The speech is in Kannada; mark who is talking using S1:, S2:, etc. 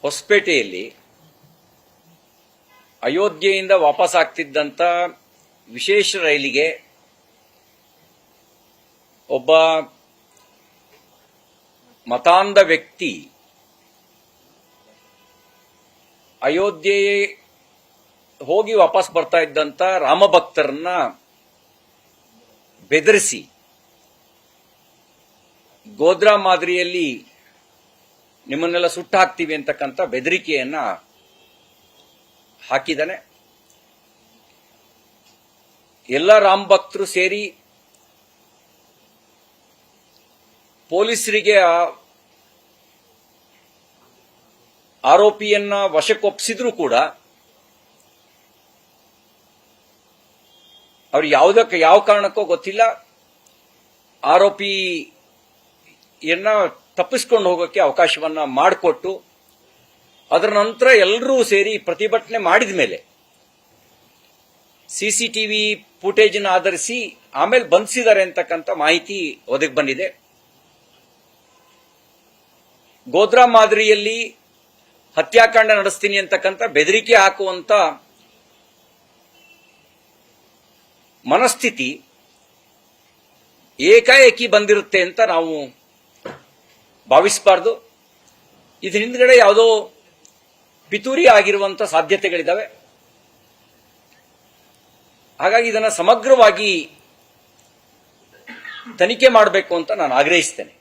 S1: ಹೊಸಪೇಟೆಯಲ್ಲಿ ಅಯೋಧ್ಯೆಯಿಂದ ವಾಪಸ್ ಆಗ್ತಿದ್ದಂತ ವಿಶೇಷ ರೈಲಿಗೆ ಒಬ್ಬ ಮತಾಂಧ ವ್ಯಕ್ತಿ ಅಯೋಧ್ಯೆ ಹೋಗಿ ವಾಪಸ್ ಬರ್ತಾ ಇದ್ದಂತ ರಾಮಭಕ್ತರನ್ನ ಬೆದರಿಸಿ ಗೋಧ್ರಾ ಮಾದರಿಯಲ್ಲಿ ನಿಮ್ಮನ್ನೆಲ್ಲ ಸುಟ್ಟು ಹಾಕ್ತೀವಿ ಅಂತಕ್ಕಂಥ ಬೆದರಿಕೆಯನ್ನ ಹಾಕಿದ್ದಾನೆ. ಎಲ್ಲ ರಾಮ ಭಕ್ತರು ಸೇರಿ ಪೊಲೀಸರಿಗೆ ಆರೋಪಿಯನ್ನ ವಶಕ್ಕೊಪ್ಪಿಸಿದ್ರು ಕೂಡ ಅವ್ರು ಯಾವ ಕಾರಣಕ್ಕೋ ಗೊತ್ತಿಲ್ಲ ಆರೋಪಿಯನ್ನ ತಪ್ಪಿಸ್ಕೊಂಡು ಹೋಗೋಕೆ ಅವಕಾಶವನ್ನ ಮಾಡಿಕೊಟ್ಟು ಅದರ ನಂತರ ಎಲ್ಲರೂ ಸೇರಿ ಪ್ರತಿಭಟನೆ ಮಾಡಿದ ಮೇಲೆ ಸಿಸಿಟಿವಿ ಫುಟೇಜ್ ಆಧರಿಸಿ ಆಮೇಲೆ ಬಂಧಿಸಿದ್ದಾರೆ ಅಂತಕ್ಕಂಥ ಮಾಹಿತಿ ಒದಗಿ ಬಂದಿದೆ. ಗೋಧ್ರಾ ಮಾದರಿಯಲ್ಲಿ ಹತ್ಯಾಕಾಂಡ ನಡೆಸ್ತೀನಿ ಅಂತಕ್ಕಂಥ ಬೆದರಿಕೆ ಹಾಕುವಂತ ಮನಸ್ಥಿತಿ ಏಕಾಏಕಿ ಬಂದಿರುತ್ತೆ ಅಂತ ನಾವು ಭಾವಿಸಬಾರ್ದು. ಇದ್ರ ಹಿಂದ್ಗಡೆ ಯಾವುದೋ ಪಿತೂರಿ ಆಗಿರುವಂತ ಸಾಧ್ಯತೆಗಳಿದ್ದಾವೆ. ಹಾಗಾಗಿ ಇದನ್ನು ಸಮಗ್ರವಾಗಿ ತನಿಖೆ ಮಾಡಬೇಕು ಅಂತ ನಾನು ಆಗ್ರಹಿಸ್ತೇನೆ.